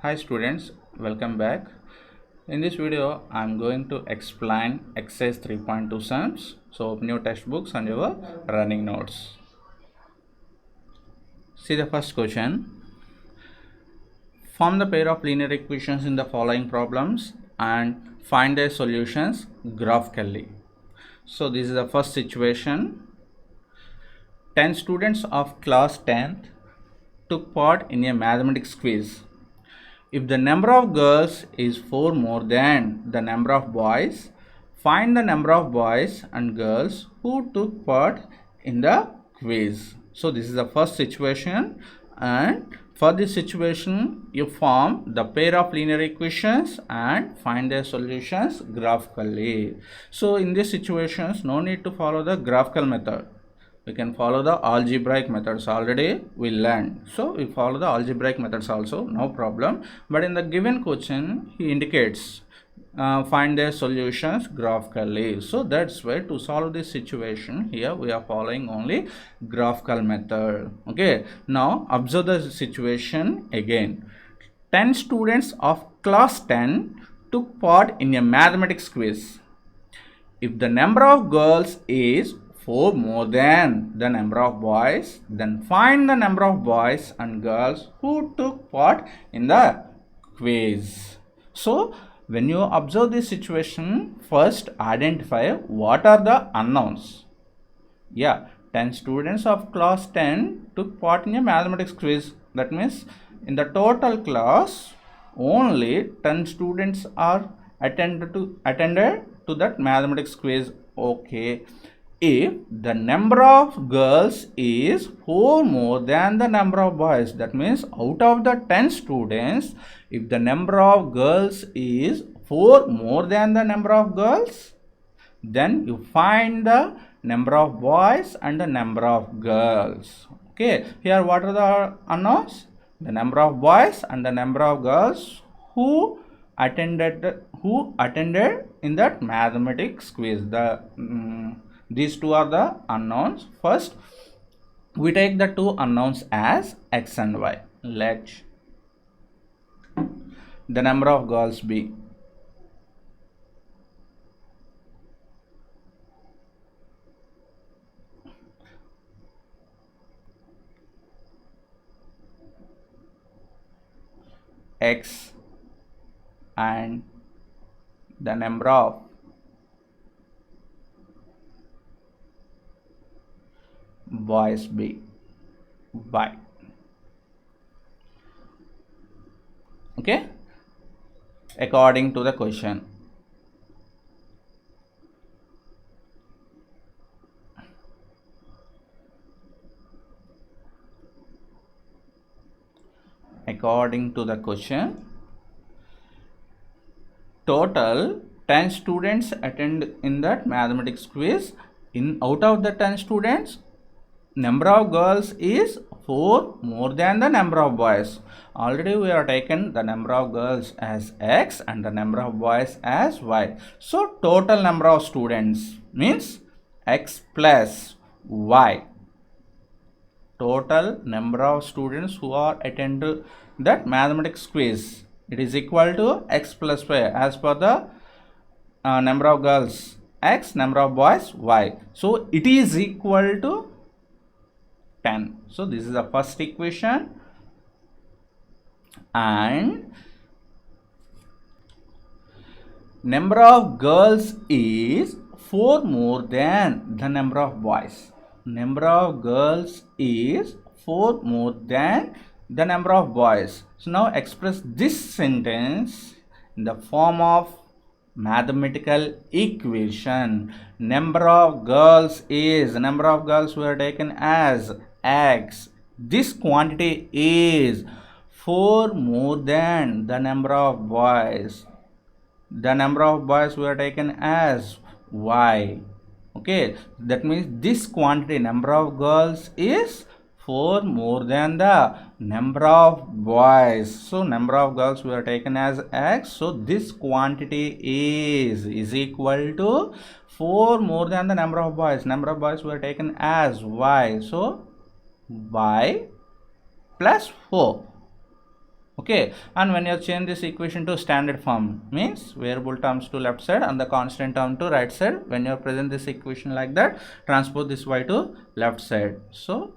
Hi students, welcome back. In this video, I am going to explain exercise 3.2 sums. So open your textbooks and your running notes. See the first question. Form the pair of linear equations in the following problems and find their solutions graphically. So this is the first situation. 10 students of class 10th took part in a mathematics quiz. If the number of girls is 4 more than the number of boys, find the number of boys and girls who took part in the quiz. So this is the first situation, and for this situation you form the pair of linear equations and find their solutions graphically. So in these situations no need to follow the graphical method. We can follow the algebraic methods. Already we learned, so we follow the algebraic methods also, no problem. But in the given question he indicates find their solutions graphically. So that's why to solve this situation here we are following only graphical method. Okay, now observe the situation again. 10 students of class 10 took part in a mathematics quiz. If the number of girls is 4 more than the number of boys, then find the number of boys and girls who took part in the quiz. So when you observe this situation, first identify what are the unknowns. 10 students of class 10 took part in a mathematics quiz. That means in the total class only 10 students are attended to that mathematics quiz. Okay, if the number of girls is 4 more than the number of boys, that means out of the 10 students, if the number of girls is 4 more than the number of girls, then you find the number of boys and the number of girls. Okay, here what are the unknowns? The number of boys and the number of girls who attended in that mathematics quiz. These two are the unknowns. First we take the two unknowns as x and y. Let the number of girls be x and the number of boys be y. Okay, according to the question. According to the question, total 10 students attend in that mathematics quiz. Out of the 10 students, number of girls is 4 more than the number of boys. Already we have taken the number of girls as x and the number of boys as y. So total number of students means x plus y. Total number of students who are attend that mathematics quiz, it is equal to x plus y as per the number of girls x, number of boys y. So it is equal to 10. So this is the first equation, and number of girls is 4 more than the number of boys. Number of girls is 4 more than the number of boys. So now express this sentence in the form of mathematical equation. Number of girls is, number of girls were taken as x. This quantity is 4 more than the number of boys. The number of boys were taken as y. Okay, that means this quantity, number of girls, is 4 more than the number of boys. So number of girls were taken as x. So this quantity is equal to 4 more than the number of boys. Number of boys were taken as y. So y plus 4. Okay, and when you change this equation to standard form, means variable terms to left side and the constant term to right side. When you present this equation like that, transpose this y to left side. So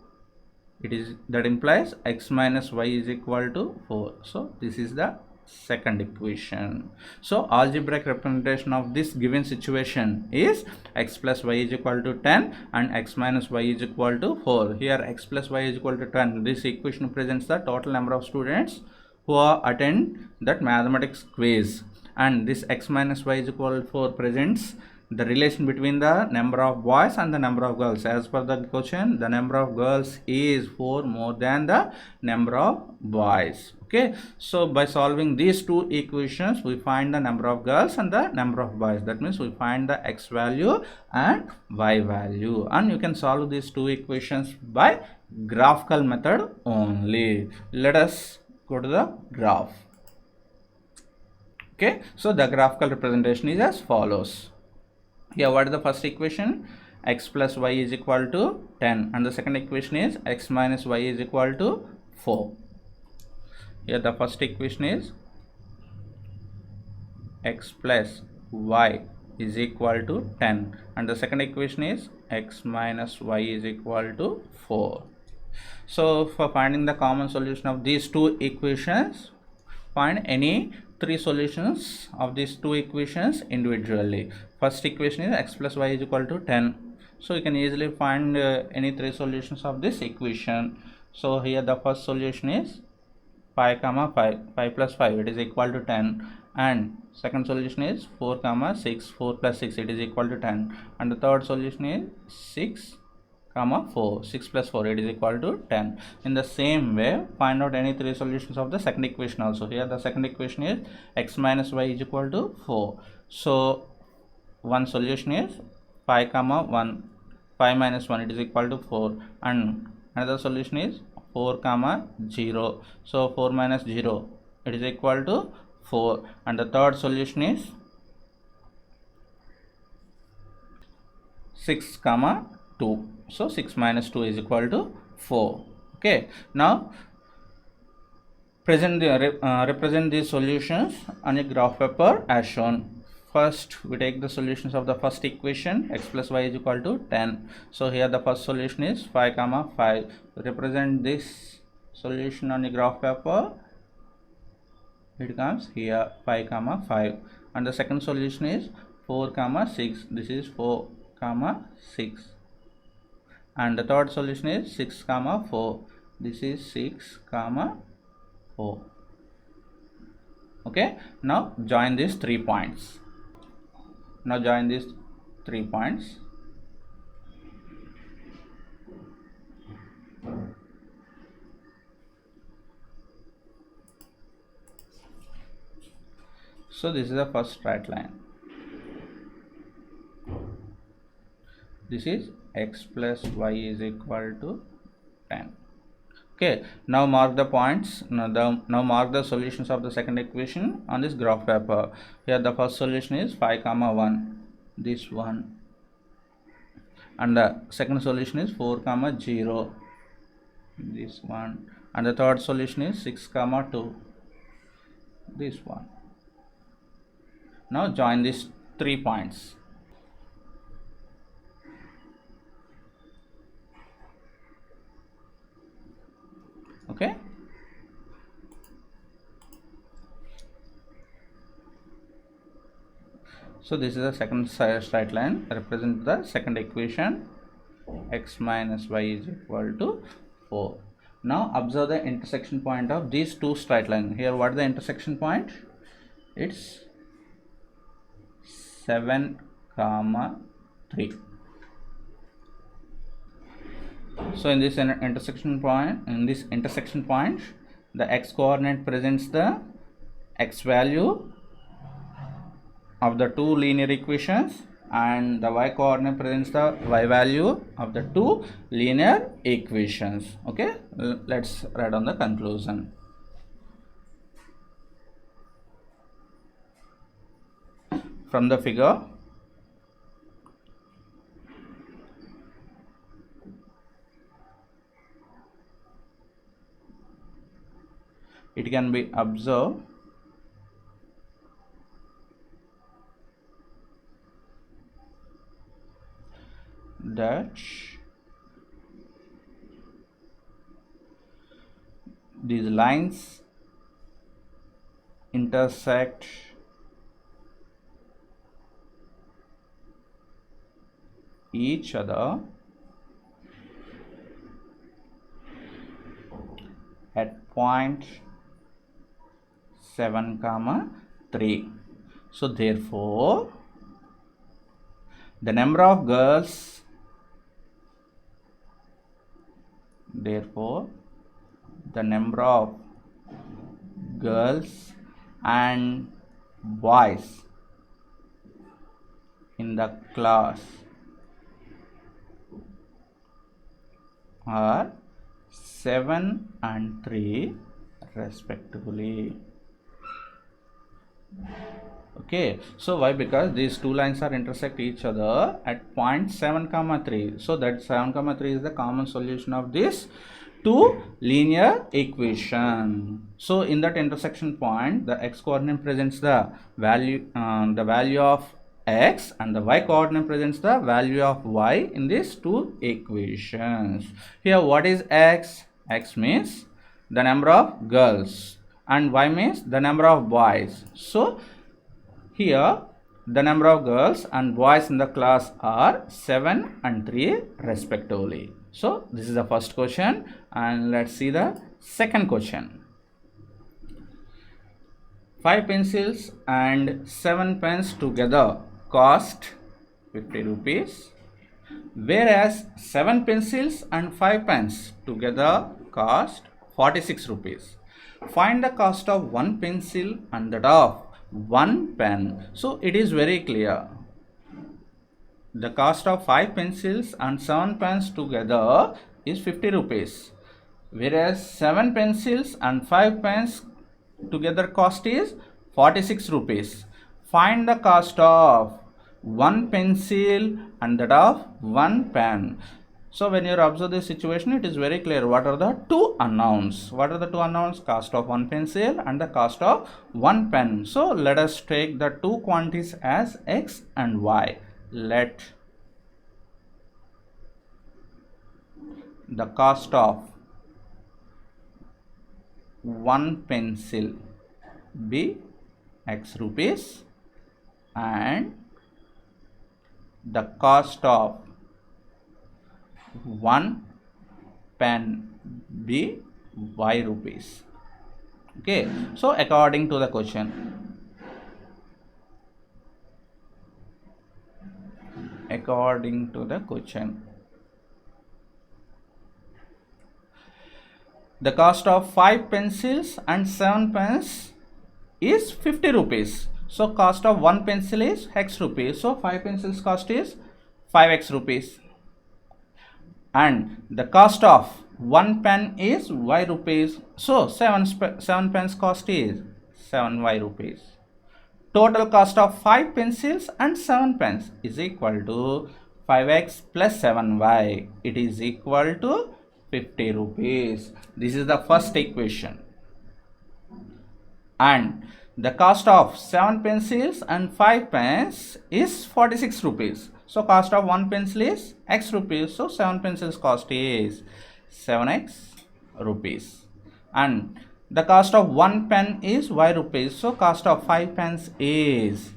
it is, that implies x minus y is equal to 4. So this is the second equation. So algebraic representation of this given situation is x plus y is equal to 10 and x minus y is equal to 4. Here x plus y is equal to 10. This equation presents the total number of students who are attend that mathematics quiz, and this x minus y is equal to 4 presents the relation between the number of boys and the number of girls. As per the question, the number of girls is 4 more than the number of boys. Okay, so by solving these two equations, we find the number of girls and the number of boys. That means we find the x value and y value, and you can solve these two equations by graphical method only. Let us go to the graph. Okay, so the graphical representation is as follows. Here, what is the first equation? X plus y is equal to 10, and the second equation is x minus y is equal to 4. Here the first equation is x plus y is equal to 10, and the second equation is x minus y is equal to 4. So for finding the common solution of these two equations, find any three solutions of these two equations individually. First equation is x plus y is equal to 10. So you can easily find any three solutions of this equation. So here the first solution is 5 comma 5, 5 plus 5, it is equal to 10, and second solution is 4 comma 6, 4 plus 6, it is equal to 10, and the third solution is 6 comma 4, 6 plus 4, it is equal to 10. In the same way, find out any three solutions of the second equation also. Here the second equation is x minus y is equal to 4. So one solution is 5 comma 1, 5 minus 1, it is equal to 4, and another solution is 4 comma 0. So 4 minus 0, it is equal to 4, and the third solution is 6 comma 2. So 6 minus 2 is equal to 4. Okay, now represent these solutions on a graph paper as shown. First, we take the solutions of the first equation, x plus y is equal to 10. So here the first solution is 5 comma 5. Represent this solution on a graph paper. It comes here 5 comma 5, and the second solution is 4 comma 6. This is 4 comma 6, and the third solution is 6 comma 4. This is 6 comma 4. Okay, now join these 3 points. Now join these 3 points. So this is the first straight line. This is x plus y is equal to 10. Okay, now mark the points. Now mark the solutions of the second equation on this graph paper. Here the first solution is 5 comma 1, this one, and the second solution is 4 comma 0, this one, and the third solution is 6 comma 2, this one. Now join these 3 points. Okay, so this is the second straight line, represent the second equation, x minus y is equal to 4. Now observe the intersection point of these two straight lines. Here what is the intersection point? It's 7 comma 3. So in this intersection point, the x coordinate presents the x value of the two linear equations, and the y coordinate presents the y value of the two linear equations. Okay, let's write on the conclusion. From the figure, it it can be observed that these lines intersect each other at point 7, 3. So therefore the number of girls and boys in the class are 7 and 3 respectively. Okay, so why? Because these two lines are intersect each other at point 7, 3. So that 7, 3 is the common solution of this two linear equation. So in that intersection point, the x coordinate presents the value of x, and the y coordinate presents the value of y in these two equations. Here what is x? X means the number of girls and y means the number of boys. So here the number of girls and boys in the class are 7 and 3 respectively. So this is the first question, and let's see the second question. 5 pencils and 7 pens together cost 50 rupees, whereas 7 pencils and 5 pens together cost 46 rupees. Find the cost of one pencil and that of one pen. So it is very clear. The cost of 5 pencils and 7 pens together is 50 rupees, whereas 7 pencils and 5 pens together cost is 46 rupees. Find the cost of one pencil and that of one pen. So when you observe this situation, it is very clear what are the two unknowns. What are the two unknowns? Cost of one pencil and the cost of one pen. So let us take the two quantities as x and y. Let the cost of one pencil be x rupees and the cost of one pen be y rupees. Okay, so according to the question, the cost of 5 pencils and 7 pens is 50 rupees. So cost of one pencil is x rupees. So 5 pencils cost is 5x rupees. And the cost of one pen is y rupees. So 7 pens cost is 7y rupees. Total cost of 5 pencils and 7 pens is equal to 5x plus 7y. It is equal to 50 rupees. This is the first equation. And the cost of 7 pencils and 5 pens is 46 rupees. So cost of one pencil is x rupees. So 7 pencils cost is 7x rupees. And the cost of one pen is y rupees. So cost of 5 pens is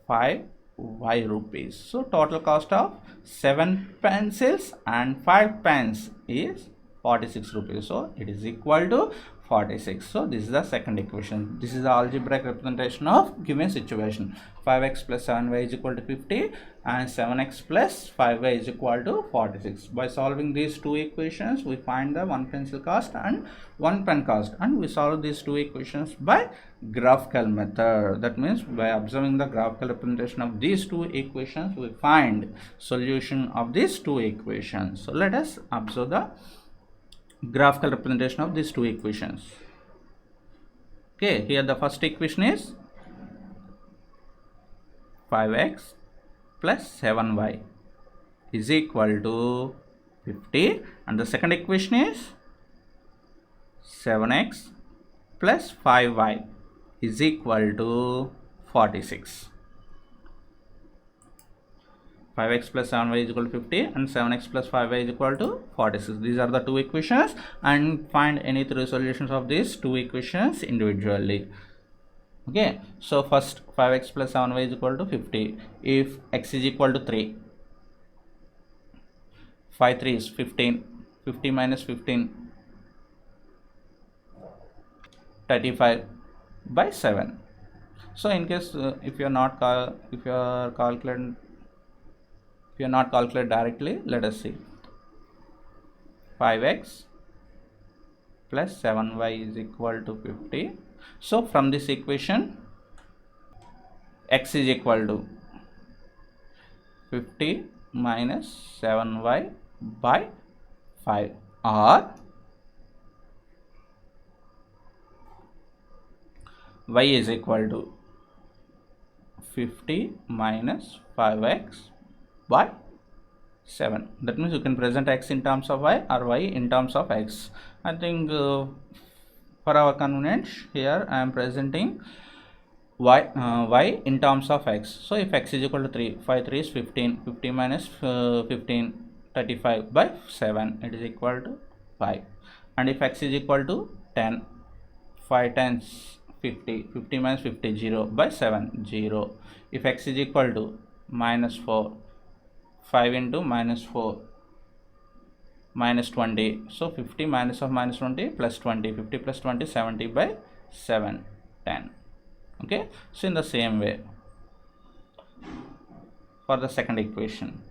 5y rupees. So total cost of 7 pencils and 5 pens is 46 rupees. So it is equal to 46. So this is the second equation. This is the algebraic representation of given situation. 5x plus 7y is equal to 50 and 7x plus 5y is equal to 46. By solving these two equations, we find the one pencil cost and one pen cost, and we solve these two equations by graphical method. That means by observing the graphical representation of these two equations, we find solution of these two equations. So let us observe the graphical representation of these two equations. Okay, here the first equation is 5x plus 7y is equal to 50, and the second equation is 7x plus 5y is equal to 46. 5x plus 7y is equal to 50 and 7x plus 5y is equal to 46. These are the two equations, and find any three solutions of these two equations individually. Okay, so first 5x plus 7y is equal to 50. If x is equal to 3, 5 3 is 15. 50 minus 15, 35 by 7. So in case if you are not calculating directly, let us see. 5x plus 7y is equal to 50. So from this equation, x is equal to 50 minus 7y by 5, or y is equal to 50 minus 5x by 7. That means you can present x in terms of y or y in terms of x. I think for our convenience here I am presenting y in terms of x. So if x is equal to 3, 5 3 is 15. 50 minus 15, 35 by 7, it is equal to 5. And if x is equal to 10, 5 times 50, 50 minus 50, 0 by 7, 0. If x is equal to minus 4, 5 into minus 4, minus 20. So 50 minus of minus 20 plus 20, 50 plus 20, 70 by 7, 10. Okay, so in the same way for the second equation,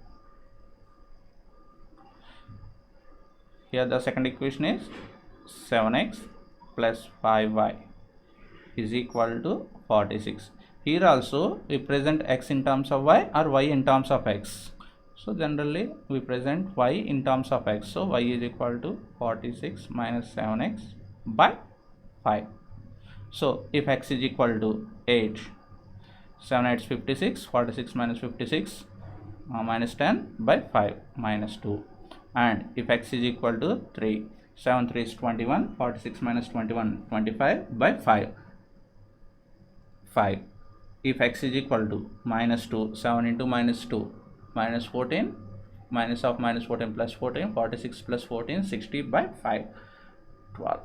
here the second equation is 7x plus 5y is equal to 46. Here also we present x in terms of y or y in terms of x. So generally we present y in terms of x. So y is equal to 46 minus 7x by 5. So if x is equal to 8, 7 8 is 56, 46 minus 56 minus 10 by 5 minus 2. And if x is equal to 3, 7 3 is 21, 46 minus 21, 25 by 5. If x is equal to minus 2, 7 into minus 2, minus 14, minus of minus 14 plus 14, 46 plus 14, 60 by 5, 12.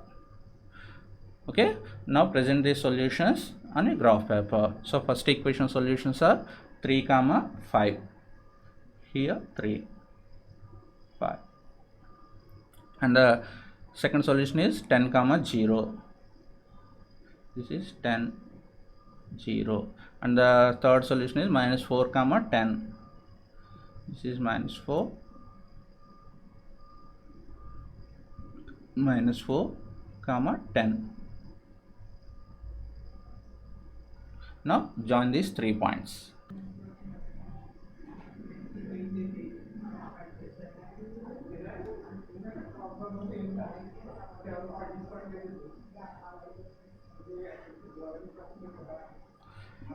Okay, now present these solutions on a graph paper. So first equation solutions are 3 comma 5. Here 3, 5. And the second solution is 10 comma 0. This is 10, 0. And the third solution is minus 4 comma 10. This is minus 4, minus 4 comma 10. Now join these 3 points.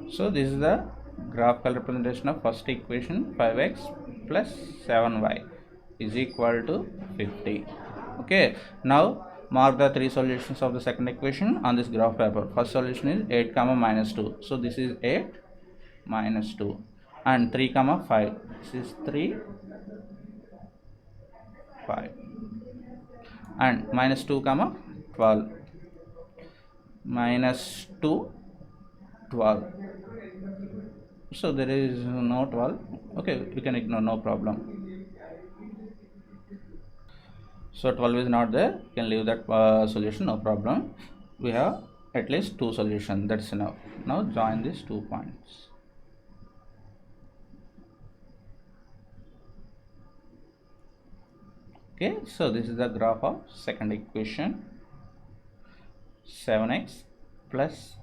So this is the graphical representation of first equation, 5x plus 7y is equal to 50. Okay, now mark the 3 solutions of the second equation on this graph paper. First solution is 8 comma minus 2. So this is 8 minus 2, and 3 comma 5. This is 3, 5, and minus 2 comma 12, minus 2, 12. So there is no 12. Okay, we can ignore, no problem. So 12 is not there, you can leave that solution, no problem. We have at least 2 solutions, that's enough. Now join these 2 points. Okay, so this is the graph of second equation, 7x plus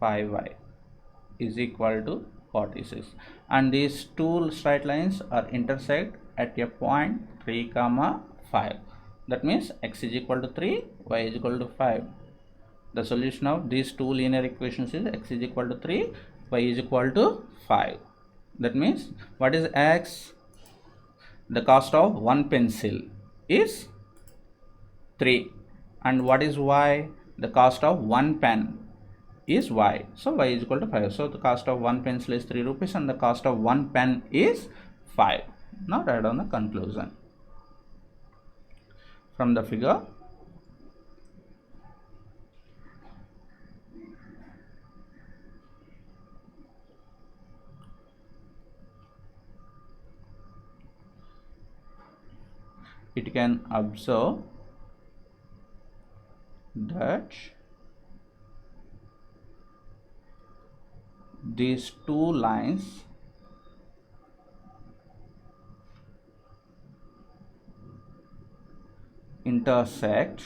5y is equal to 46, and these two straight lines are intersect at a point 3 comma 5. That means x is equal to 3, y is equal to 5. The solution of these two linear equations is x is equal to 3, y is equal to 5. That means what is x? The cost of one pencil is 3. And what is y? the cost of one pen is y, so y is equal to 5. So the cost of one pencil is 3 rupees and the cost of one pen is 5. Now write down the conclusion from the figure. It can observe that these two lines intersect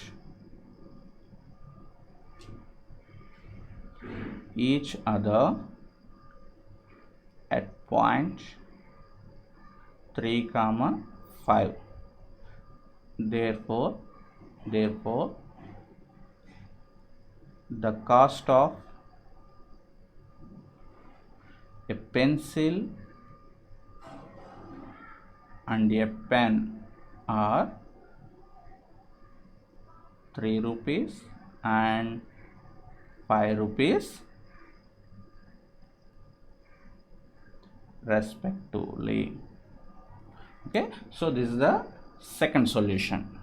each other at point 3, 5. Therefore the cost of a pencil and a pen are 3 rupees and 5 rupees respectively. Okay, so this is the second solution.